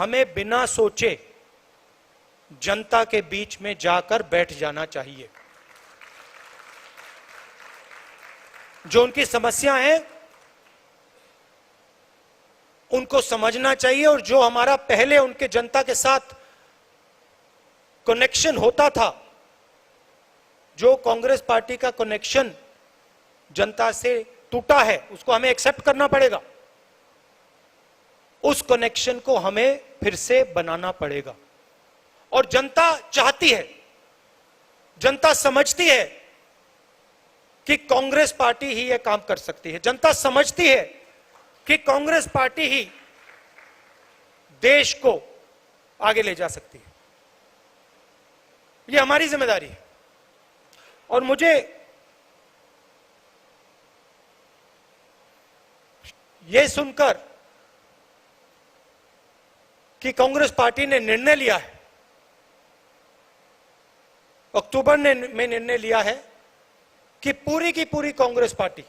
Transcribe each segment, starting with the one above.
हमें बिना सोचे जनता के बीच में जाकर बैठ जाना चाहिए। जो उनकी समस्या है उनको समझना चाहिए, और जो हमारा पहले उनके जनता के साथ कनेक्शन होता था, जो कांग्रेस पार्टी का कनेक्शन जनता से टूटा है, उसको हमें एक्सेप्ट करना पड़ेगा। उस कनेक्शन को हमें फिर से बनाना पड़ेगा। और जनता चाहती है, जनता समझती है कि कांग्रेस पार्टी ही यह काम कर सकती है। जनता समझती है कि कांग्रेस पार्टी ही देश को आगे ले जा सकती है। यह हमारी जिम्मेदारी है। और मुझे यह सुनकर कि कांग्रेस पार्टी ने निर्णय लिया है, अक्टूबर में निर्णय लिया है कि पूरी की पूरी कांग्रेस पार्टी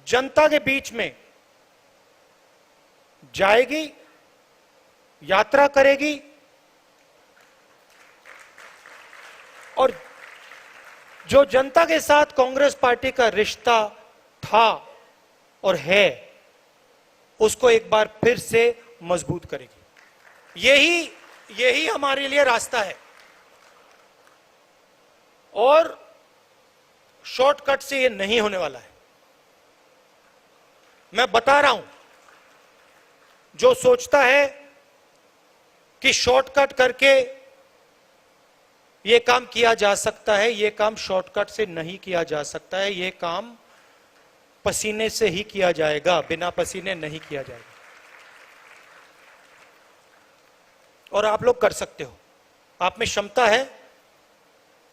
जनता के बीच में जाएगी, यात्रा करेगी, और जो जनता के साथ कांग्रेस पार्टी का रिश्ता था और है, उसको एक बार फिर से मजबूत करेगी। यही हमारे लिए रास्ता है। और शॉर्टकट से ये नहीं होने वाला है। मैं बता रहा हूं, जो सोचता है कि शॉर्टकट करके ये काम किया जा सकता है, ये काम शॉर्टकट से नहीं किया जा सकता है। ये काम पसीने से ही किया जाएगा, बिना पसीने नहीं किया जाएगा। और आप लोग कर सकते हो, आप में क्षमता है,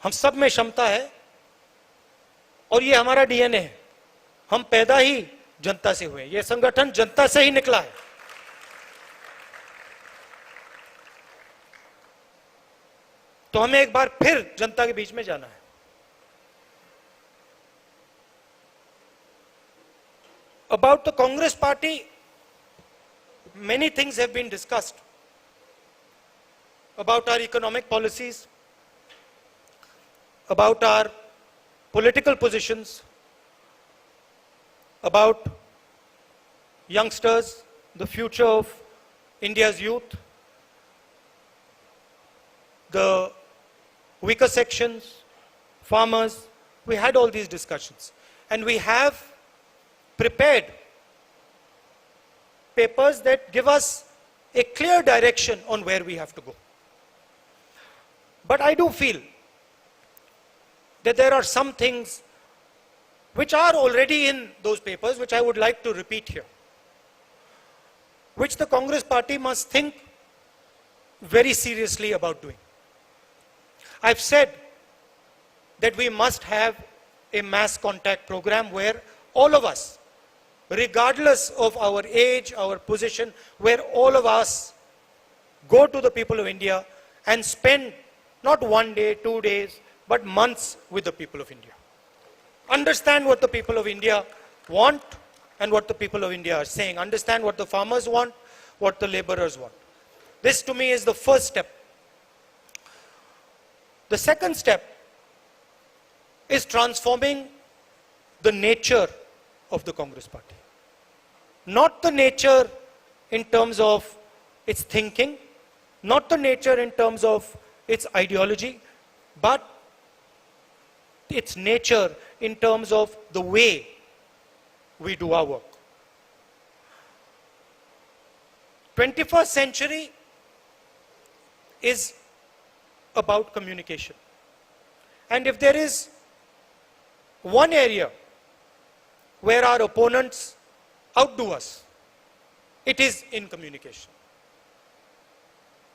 हम सब में क्षमता है, और ये हमारा डीएनए है। हम पैदा ही जनता से हुए, ये संगठन जनता से ही निकला है। तो हमें एक बार फिर जनता के बीच में जाना है। About the Congress party, many things have been discussed about our economic policies, about our political positions, about youngsters, the future of India's youth, the weaker sections, farmers. We had all these discussions, and we have prepared papers that give us a clear direction on where we have to go. But I do feel that there are some things which are already in those papers, which I would like to repeat here, which the Congress party must think very seriously about doing. I've said that we must have a mass contact program where all of us, regardless of our age, our position, where all of us go to the people of India and spend not 1 day, 2 days, but months with the people of India. Understand what the people of India want and what the people of India are saying. Understand what the farmers want, what the laborers want. This to me is the first step. The second step is transforming the nature of the Congress party. Not the nature in terms of its thinking, not the nature in terms of its ideology, but its nature in terms of the way we do our work. 21st century is about communication. And if there is one area where our opponents outdo us, it is in communication.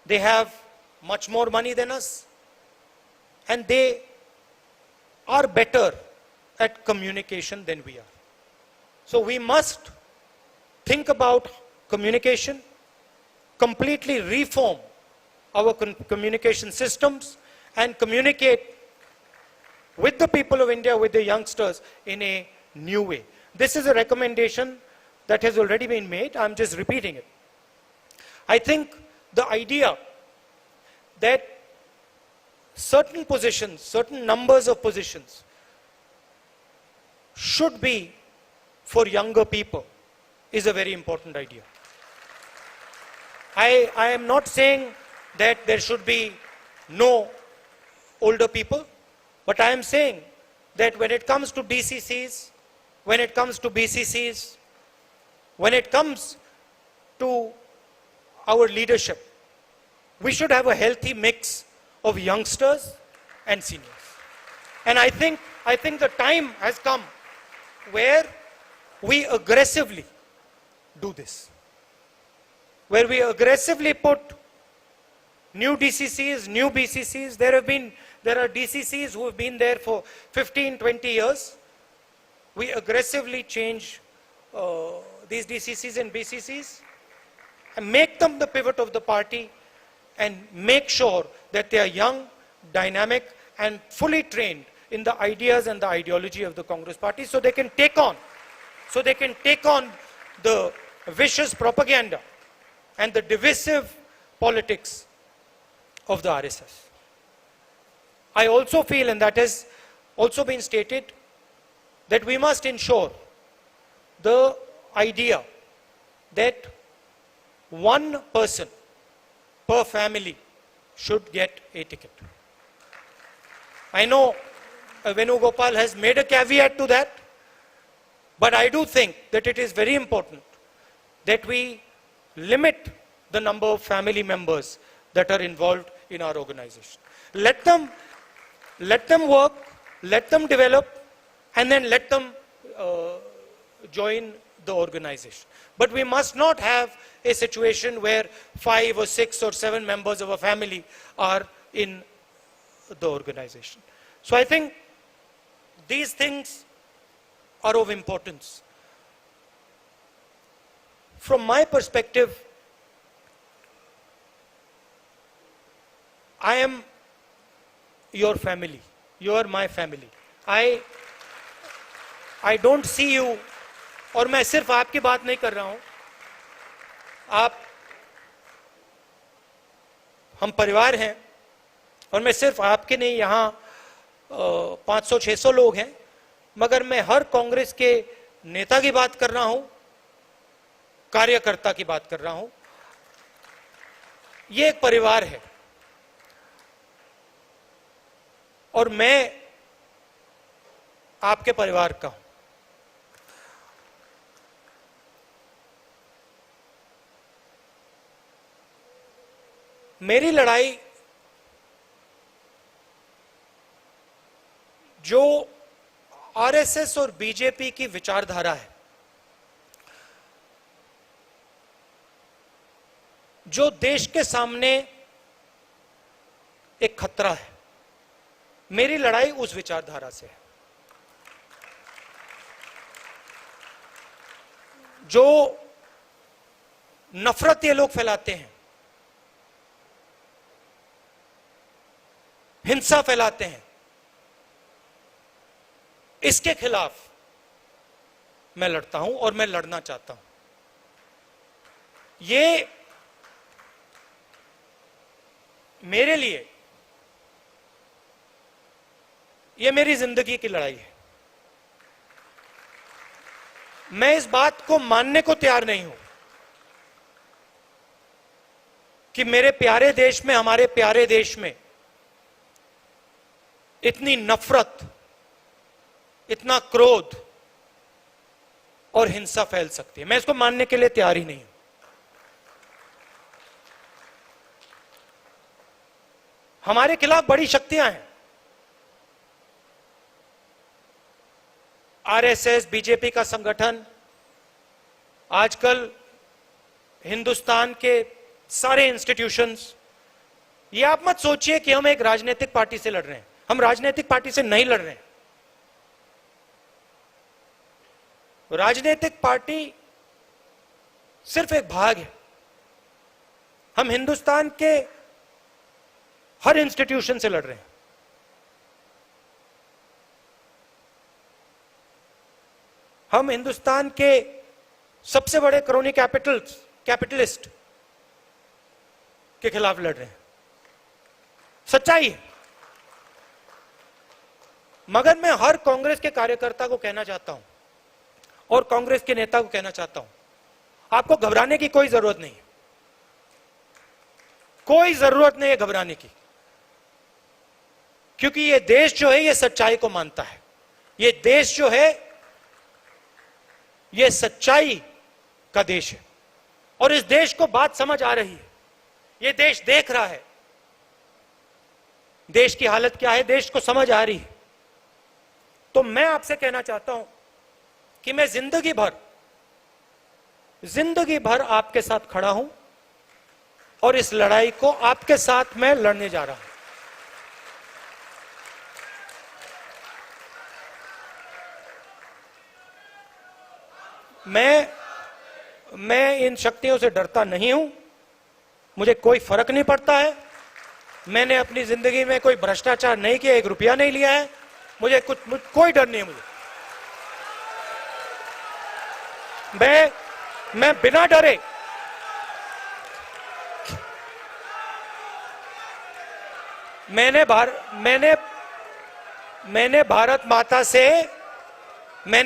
They have much more money than us, and they are better at communication than we are. So we must think about communication, completely reform our communication systems, and communicate with the people of India, with the youngsters, in a new way. This is a recommendation that has already been made. I'm just repeating it. I think the idea that certain positions, certain numbers of positions should be for younger people is a very important idea. I am not saying that there should be no older people, but I am saying that when it comes to DCCs, when it comes to BCCs, when it comes to our leadership, we should have a healthy mix of youngsters and seniors. And I think the time has come where we aggressively do this. Where we aggressively put new DCCs, new BCCs. There are DCCs who have been there for 15, 20 years. We aggressively change these DCCs and BCCs and make them the pivot of the party and make sure that they are young, dynamic and fully trained in the ideas and the ideology of the Congress party so they can take on the vicious propaganda and the divisive politics of the RSS. I also feel, and that has also been stated, that we must ensure the idea that one person per family should get a ticket. I know Venugopal has made a caveat to that, but I do think that it is very important that we limit the number of family members that are involved in our organization. Let them work, let them develop, and then let them join the organization. But we must not have a situation where 5 or 6 or 7 members of a family are in the organization. So I think these things are of importance. From my perspective, I am your family. You are my family. I don't see you, और मैं सिर्फ आपकी बात नहीं कर रहा हूं, हम परिवार हैं, और मैं सिर्फ आपके नहीं, यहां 500-600 लोग हैं, मगर मैं हर कांग्रेस के नेता की बात कर रहा हूं, कार्यकर्ता की बात कर रहा हूं. ये एक परिवार है और मैं आपके परिवार का हूं. मेरी लड़ाई जो आरएसएस और बीजेपी की विचारधारा है, जो देश के सामने एक खतरा है, मेरी लड़ाई उस विचारधारा से है. जो नफरत ये लोग फैलाते हैं, हिंसा फैलाते हैं, इसके खिलाफ मैं लड़ता हूं और मैं लड़ना चाहता हूं. ये मेरे लिए, ये मेरी जिंदगी की लड़ाई है. मैं इस बात को मानने को तैयार नहीं हूं कि मेरे प्यारे देश में, हमारे प्यारे देश में इतनी नफरत, इतना क्रोध और हिंसा फैल सकती है. मैं इसको मानने के लिए तैयार ही नहीं हूं. हमारे खिलाफ बड़ी शक्तियां हैं. आरएसएस, बीजेपी का संगठन, आजकल हिंदुस्तान के सारे इंस्टीट्यूशंस. ये आप मत सोचिए कि हम एक राजनीतिक पार्टी से लड़ रहे हैं. हम राजनीतिक पार्टी से नहीं लड़ रहे हैं. राजनीतिक पार्टी सिर्फ एक भाग है. हम हिंदुस्तान के हर इंस्टीट्यूशन से लड़ रहे हैं. हम हिंदुस्तान के सबसे बड़े क्रोनी कैपिटलिस्ट के खिलाफ लड़ रहे हैं, सच्चाई है। मगर मैं हर कांग्रेस के कार्यकर्ता को कहना चाहता हूं और कांग्रेस के नेता को कहना चाहता हूं, आपको घबराने की कोई जरूरत नहीं, कोई जरूरत नहीं है घबराने की, क्योंकि ये देश जो है ये सच्चाई को मानता है। ये देश जो है ये सच्चाई का देश है और इस देश को बात समझ आ रही है। ये देश देख रहा है देश की हालत क्या है, देश को समझ आ रही है। तो मैं आपसे कहना चाहता हूं कि मैं जिंदगी भर आपके साथ खड़ा हूं और इस लड़ाई को आपके साथ मैं लड़ने जा रहा हूं। मैं इन शक्तियों से डरता नहीं हूं, मुझे कोई फर्क नहीं पड़ता है। मैंने अपनी जिंदगी में कोई भ्रष्टाचार नहीं किया, 1 रुपया नहीं लिया है, मुझे कोई डर नहीं है। मैं बिना डरे मैंने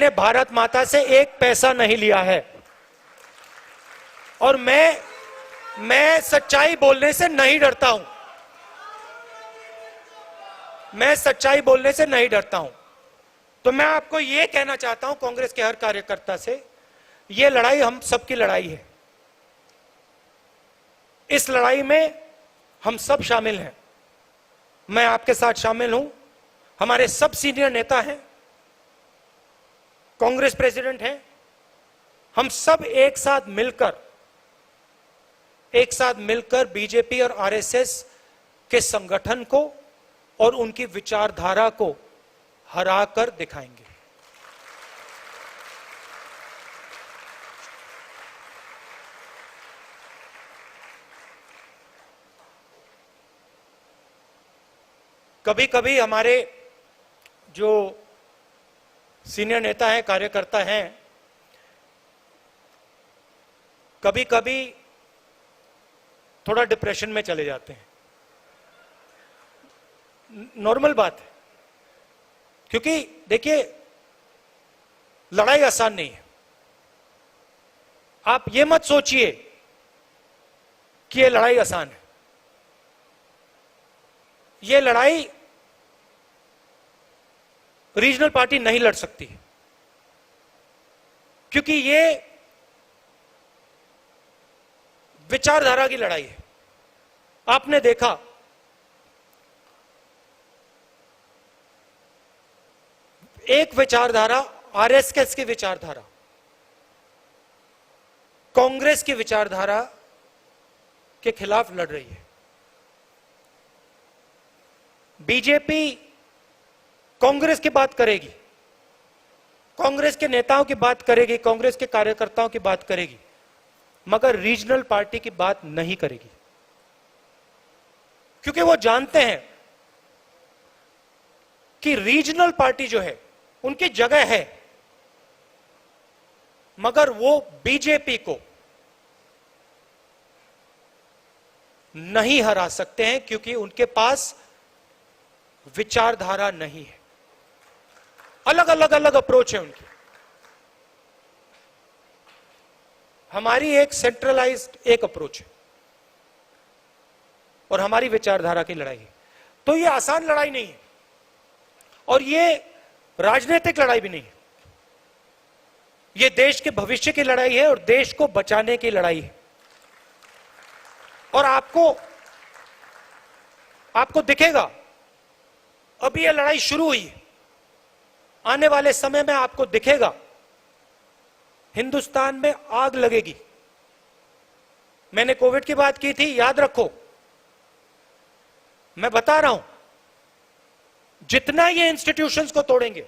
भारत माता से 1 पैसा नहीं लिया है और मैं सच्चाई बोलने से नहीं डरता हूं। मैं सच्चाई बोलने से नहीं डरता हूं। तो मैं आपको यह कहना चाहता हूं कांग्रेस के हर कार्यकर्ता से, यह लड़ाई हम सबकी लड़ाई है। इस लड़ाई में हम सब शामिल हैं। मैं आपके साथ शामिल हूं। हमारे सब सीनियर नेता हैं, कांग्रेस प्रेसिडेंट हैं। हम सब एक साथ मिलकर बीजेपी और आरएसएस के संगठन को और उनकी विचारधारा को हराकर दिखाएंगे। कभी कभी हमारे जो सीनियर नेता हैं, कार्यकर्ता हैं, कभी कभी थोड़ा डिप्रेशन में चले जाते हैं। नॉर्मल बात है, क्योंकि देखिए लड़ाई आसान नहीं है। आप ये मत सोचिए कि ये लड़ाई आसान है। ये लड़ाई रीजनल पार्टी नहीं लड़ सकती, क्योंकि ये विचारधारा की लड़ाई है। आपने देखा एक विचारधारा आरएसएस की विचारधारा कांग्रेस की विचारधारा के खिलाफ लड़ रही है। बीजेपी कांग्रेस की बात करेगी, कांग्रेस के नेताओं की बात करेगी, कांग्रेस के कार्यकर्ताओं की बात करेगी, मगर रीजनल पार्टी की बात नहीं करेगी, क्योंकि वो जानते हैं कि रीजनल पार्टी जो है उनकी जगह है, मगर वो बीजेपी को नहीं हरा सकते हैं, क्योंकि उनके पास विचारधारा नहीं है। अलग अप्रोच है उनकी। हमारी एक सेंट्रलाइज्ड एक अप्रोच है और हमारी विचारधारा की लड़ाई है। तो ये आसान लड़ाई नहीं है और ये राजनीतिक लड़ाई भी नहीं है। ये देश के भविष्य की लड़ाई है और देश को बचाने की लड़ाई है। और आपको दिखेगा, अभी ये लड़ाई शुरू हुई है, आने वाले समय में आपको दिखेगा हिंदुस्तान में आग लगेगी। मैंने कोविड की बात की थी, याद रखो, मैं बता रहा हूं, जितना ये इंस्टीट्यूशंस को तोड़ेंगे,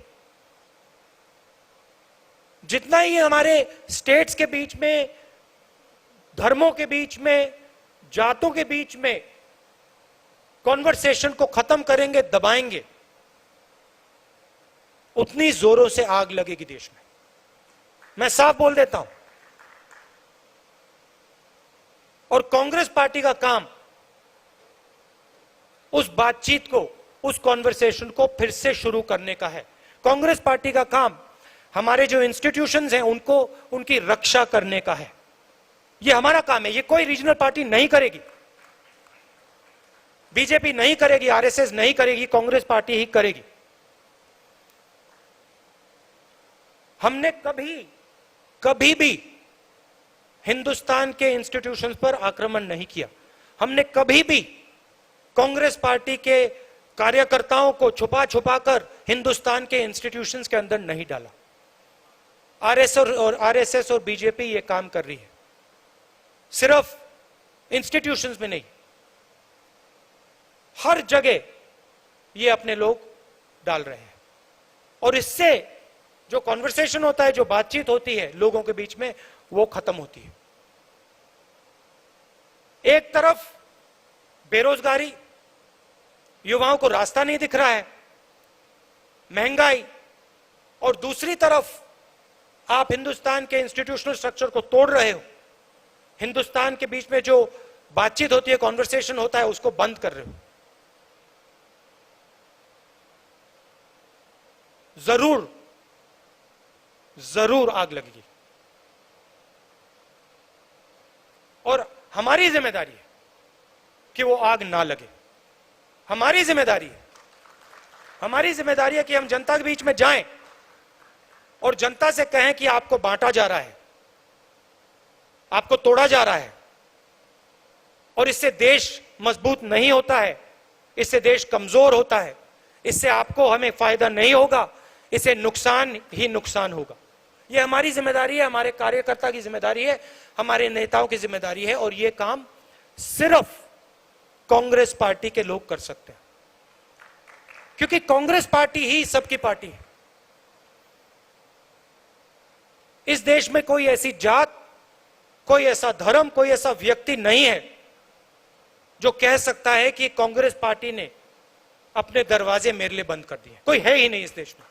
जितना ही हमारे स्टेट्स के बीच में, धर्मों के बीच में, जातों के बीच में कॉन्वर्सेशन को खत्म करेंगे, दबाएंगे, उतनी जोरों से आग लगेगी देश में। मैं साफ बोल देता हूं। और कांग्रेस पार्टी का काम उस बातचीत को, उस कॉन्वर्सेशन को फिर से शुरू करने का है। कांग्रेस पार्टी का काम हमारे जो इंस्टीट्यूशंस हैं उनको, उनकी रक्षा करने का है। ये हमारा काम है, ये कोई रीजनल पार्टी नहीं करेगी, बीजेपी नहीं करेगी, आरएसएस नहीं करेगी, कांग्रेस पार्टी ही करेगी। हमने कभी भी हिंदुस्तान के इंस्टीट्यूशंस पर आक्रमण नहीं किया। हमने कभी भी कांग्रेस पार्टी के कार्यकर्ताओं को छुपा छुपा कर हिंदुस्तान के इंस्टीट्यूशंस के अंदर नहीं डाला। आरएसएस और बीजेपी ये काम कर रही है, सिर्फ इंस्टीट्यूशंस में नहीं, हर जगह ये अपने लोग डाल रहे हैं। और इससे जो कॉन्वर्सेशन होता है, जो बातचीत होती है लोगों के बीच में, वो खत्म होती है। एक तरफ बेरोजगारी, युवाओं को रास्ता नहीं दिख रहा है, महंगाई, और दूसरी तरफ आप हिंदुस्तान के इंस्टीट्यूशनल स्ट्रक्चर को तोड़ रहे हो। हिंदुस्तान के बीच में जो बातचीत होती है, कॉन्वर्सेशन होता है, उसको बंद कर रहे हो। जरूर आग लगेगी। और हमारी जिम्मेदारी है कि वो आग ना लगे। हमारी जिम्मेदारी है कि हम जनता के बीच में जाएं और जनता से कहें कि आपको बांटा जा रहा है, आपको तोड़ा जा रहा है, और इससे देश मजबूत नहीं होता है, इससे देश कमजोर होता है, इससे आपको हमें फायदा नहीं होगा, इससे नुकसान ही नुकसान होगा। यह हमारी जिम्मेदारी है, हमारे कार्यकर्ता की जिम्मेदारी है, हमारे नेताओं की जिम्मेदारी है, और यह काम सिर्फ कांग्रेस पार्टी के लोग कर सकते हैं, क्योंकि कांग्रेस पार्टी ही सबकी पार्टी है। इस देश में कोई ऐसी जात, कोई ऐसा धर्म, कोई ऐसा व्यक्ति नहीं है जो कह सकता है कि कांग्रेस पार्टी ने अपने दरवाजे मेरे लिए बंद कर दिए। कोई है ही नहीं इस देश में।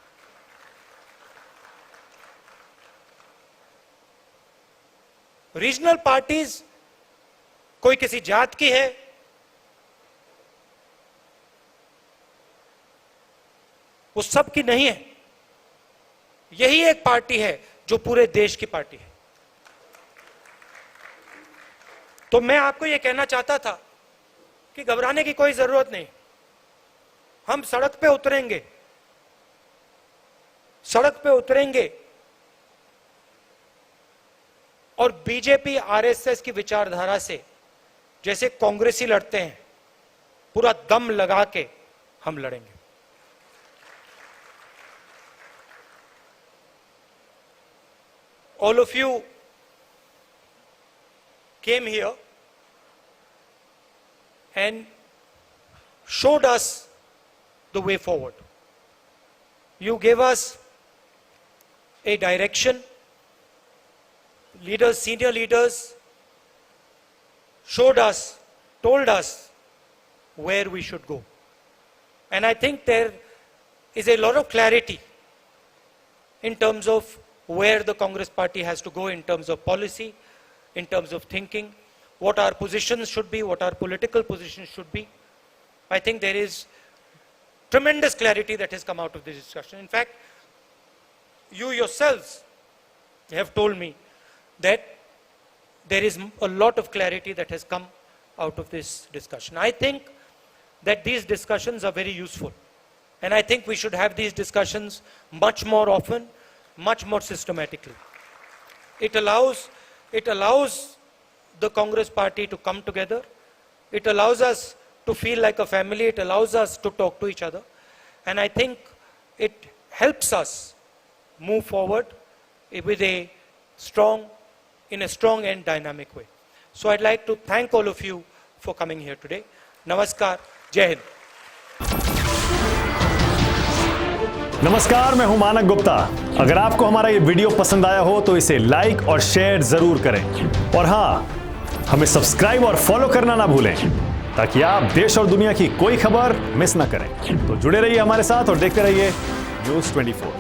रीजनल पार्टीज कोई किसी जात की है, वो सब की नहीं है। यही एक पार्टी है जो पूरे देश की पार्टी है। तो मैं आपको यह कहना चाहता था कि घबराने की कोई जरूरत नहीं। हम सड़क पे उतरेंगे और बीजेपी आरएसएस की विचारधारा से जैसे कांग्रेसी लड़ते हैं, पूरा दम लगा के हम लड़ेंगे। All of you came here and showed us the way forward. You gave us a direction. Leaders, senior leaders showed us, told us where we should go. And I think there is a lot of clarity in terms of where the Congress party has to go in terms of policy, in terms of thinking, what our positions should be, what our political positions should be. I think there is tremendous clarity that has come out of this discussion. In fact, you yourselves have told me that there is a lot of clarity that has come out of this discussion. I think that these discussions are very useful. And I think we should have these discussions much more often, much more systematically. It allows the Congress party to come together. It allows us to feel like a family. It allows us to talk to each other. And I think it helps us move forward in a strong and dynamic way. So I'd like to thank all of you for coming here today. Namaskar. Jai Hind. नमस्कार, मैं हूं मानक गुप्ता। अगर आपको हमारा ये video पसंद आया हो तो इसे लाइक और शेयर जरूर करें, और हां, हमें सब्सक्राइब और फॉलो करना ना भूलें ताकि आप देश और दुनिया की कोई खबर मिस ना करें। तो जुड़े रहिए हमारे साथ और देखते रहिए न्यूज़ 24।